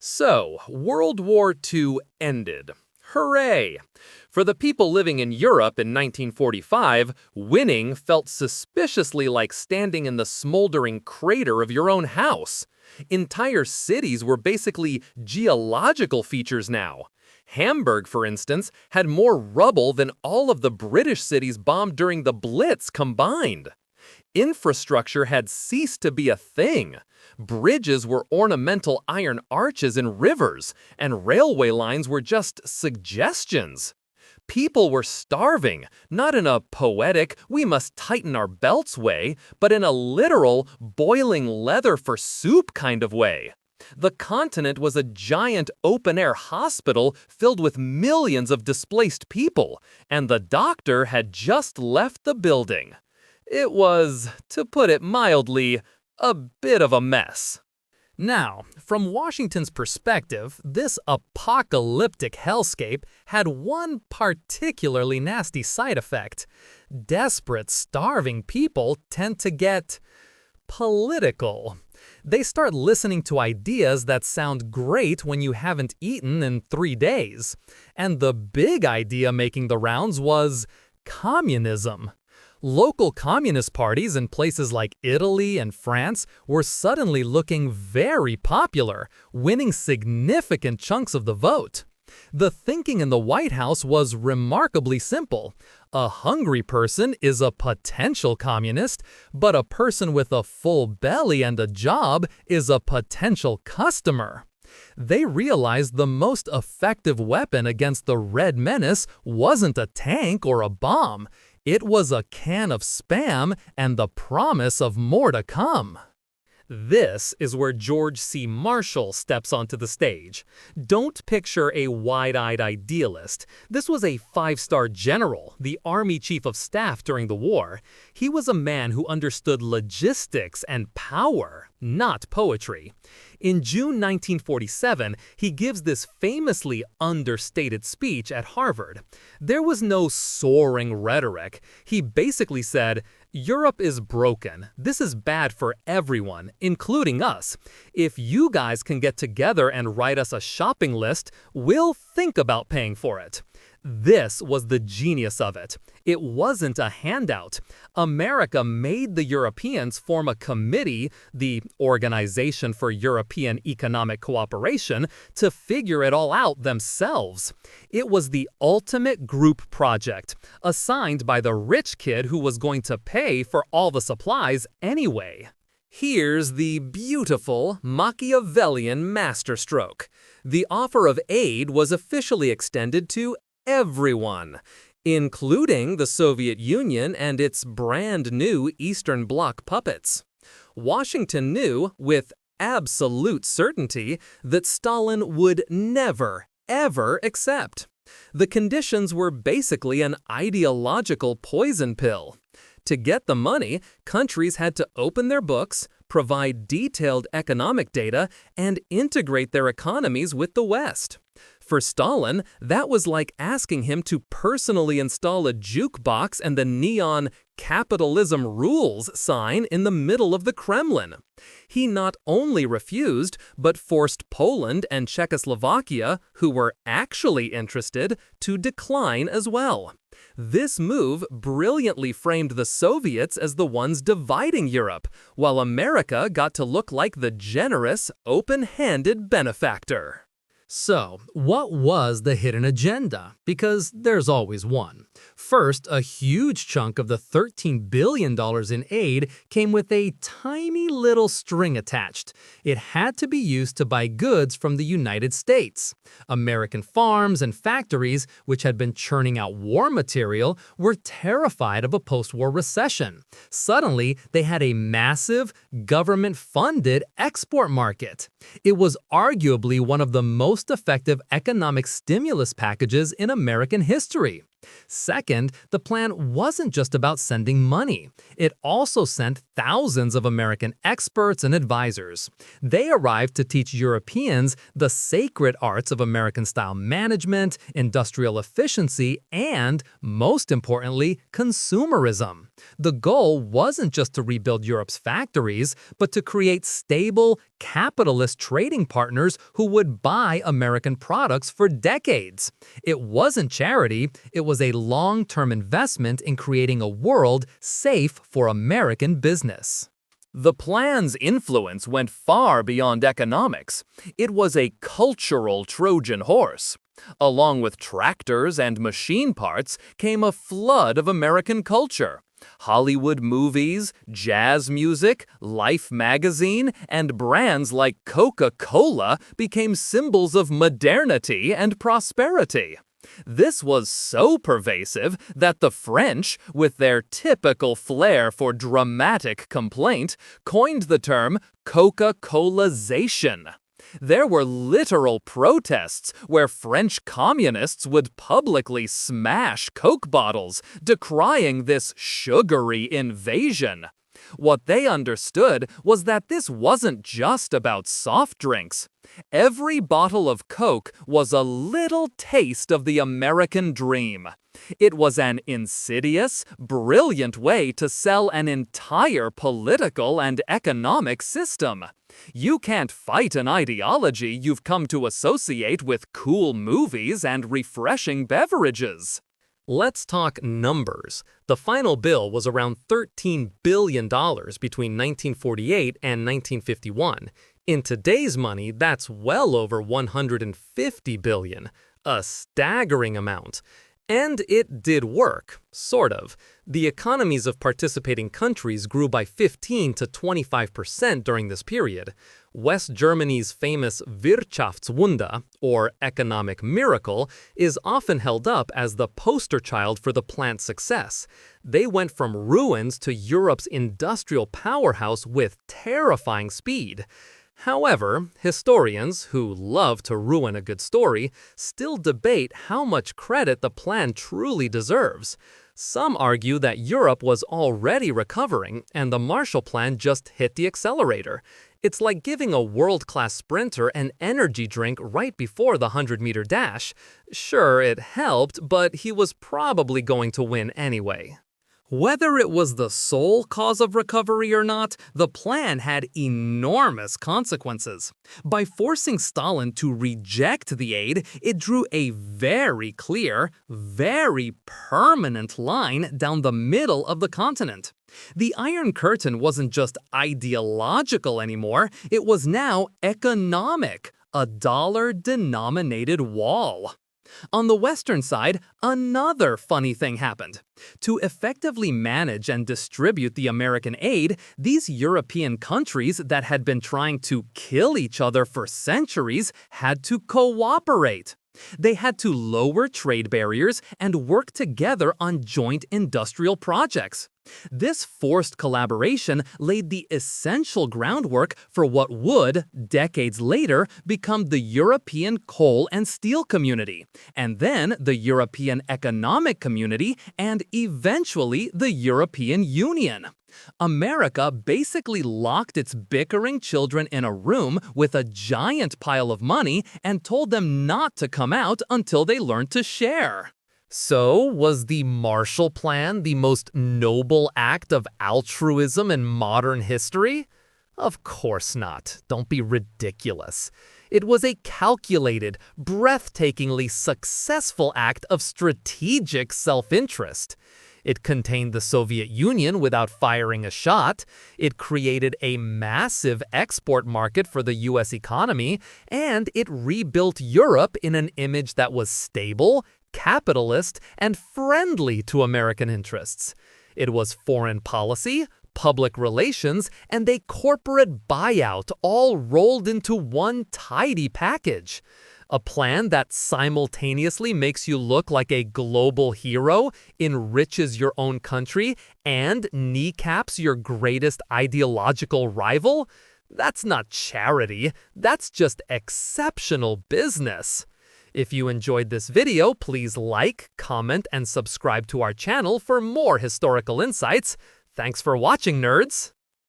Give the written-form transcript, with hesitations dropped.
So, World War II ended. Hooray! For the people living in Europe in 1945, winning felt suspiciously like standing in the smoldering crater of your own house. Entire cities were basically geological features now. Hamburg, for instance, had more rubble than all of the British cities bombed during the Blitz combined. Infrastructure had ceased to be a thing. Bridges were ornamental iron arches in rivers, and railway lines were just suggestions. People were starving, not in a poetic, we must tighten our belts way, but in a literal, boiling leather for soup kind of way. The continent was a giant open-air hospital filled with millions of displaced people, and the doctor had just left the building. It was, to put it mildly, a bit of a mess. Now, from Washington's perspective, this apocalyptic hellscape had one particularly nasty side effect. Desperate, starving people tend to get political. They start listening to ideas that sound great when you haven't eaten in 3 days. And the big idea making the rounds was communism. Local communist parties in places like Italy and France were suddenly looking very popular, winning significant chunks of the vote. The thinking in the White House was remarkably simple. A hungry person is a potential communist, but a person with a full belly and a job is a potential customer. They realized the most effective weapon against the Red Menace wasn't a tank or a bomb. It was a can of Spam and the promise of more to come. This is where George C. Marshall steps onto the stage. Don't picture a wide-eyed idealist. This was a 5-star general, the Army Chief of Staff during the war. He was a man who understood logistics and power, not poetry. In June 1947, he gives this famously understated speech at Harvard. There was no soaring rhetoric. He basically said, "Europe is broken. This is bad for everyone, including us. If you guys can get together and write us a shopping list, we'll think about paying for it." This was the genius of it. It wasn't a handout. America made the Europeans form a committee, the Organization for European Economic Cooperation, to figure it all out themselves. It was the ultimate group project, assigned by the rich kid who was going to pay for all the supplies anyway. Here's the beautiful Machiavellian masterstroke. The offer of aid was officially extended to everyone, including the Soviet Union and its brand new Eastern Bloc puppets. Washington knew, with absolute certainty, that Stalin would never, ever accept. The conditions were basically an ideological poison pill. To get the money, countries had to open their books, provide detailed economic data, and integrate their economies with the West. For Stalin, that was like asking him to personally install a jukebox and the neon "Capitalism Rules" sign in the middle of the Kremlin. He not only refused, but forced Poland and Czechoslovakia, who were actually interested, to decline as well. This move brilliantly framed the Soviets as the ones dividing Europe, while America got to look like the generous, open-handed benefactor. So, what was the hidden agenda? Because there's always one. First, a huge chunk of the $13 billion in aid came with a tiny little string attached. It had to be used to buy goods from the United States. American farms and factories, which had been churning out war material, were terrified of a post-war recession. Suddenly, they had a massive, government-funded export market. It was arguably one of the most effective economic stimulus packages in American history. Second, the plan wasn't just about sending money. It also sent thousands of American experts and advisors. They arrived to teach Europeans the sacred arts of American-style management, industrial efficiency, and, most importantly, consumerism. The goal wasn't just to rebuild Europe's factories, but to create stable, capitalist trading partners who would buy American products for decades. It wasn't charity, it was a long-term investment in creating a world safe for American business. The plan's influence went far beyond economics. It was a cultural Trojan horse. Along with tractors and machine parts came a flood of American culture. Hollywood movies, jazz music, Life magazine, and brands like Coca-Cola became symbols of modernity and prosperity. This was so pervasive that the French, with their typical flair for dramatic complaint, coined the term Coca-Colazation. There were literal protests where French communists would publicly smash Coke bottles, decrying this sugary invasion. What they understood was that this wasn't just about soft drinks. Every bottle of Coke was a little taste of the American dream. It was an insidious, brilliant way to sell an entire political and economic system. You can't fight an ideology you've come to associate with cool movies and refreshing beverages. Let's talk numbers. The final bill was around $13 billion between 1948 and 1951. In today's money, that's well over $150 billion, a staggering amount. And it did work, sort of. The economies of participating countries grew by 15 to 25% during this period. West Germany's famous Wirtschaftswunder, or economic miracle, is often held up as the poster child for the plan's success. They went from ruins to Europe's industrial powerhouse with terrifying speed. However, historians, who love to ruin a good story, still debate how much credit the plan truly deserves. Some argue that Europe was already recovering and the Marshall Plan just hit the accelerator. It's like giving a world-class sprinter an energy drink right before the 100-meter dash. Sure, it helped, but he was probably going to win anyway. Whether it was the sole cause of recovery or not, the plan had enormous consequences. By forcing Stalin to reject the aid, it drew a very clear, very permanent line down the middle of the continent. The Iron Curtain wasn't just ideological anymore, it was now economic, a dollar-denominated wall. On the western side, another funny thing happened. To effectively manage and distribute the American aid, these European countries that had been trying to kill each other for centuries had to cooperate. They had to lower trade barriers and work together on joint industrial projects. This forced collaboration laid the essential groundwork for what would, decades later, become the European Coal and Steel Community, and then the European Economic Community, and eventually the European Union. America basically locked its bickering children in a room with a giant pile of money and told them not to come out until they learned to share. So, was the Marshall Plan the most noble act of altruism in modern history? Of course not. Don't be ridiculous. It was a calculated, breathtakingly successful act of strategic self-interest. It contained the Soviet Union without firing a shot, it created a massive export market for the US economy, and it rebuilt Europe in an image that was stable, capitalist, and friendly to American interests. It was foreign policy, public relations, and a corporate buyout all rolled into one tidy package. A plan that simultaneously makes you look like a global hero, enriches your own country, and kneecaps your greatest ideological rival? That's not charity, that's just exceptional business. If you enjoyed this video, please like, comment, and subscribe to our channel for more historical insights. Thanks for watching, nerds!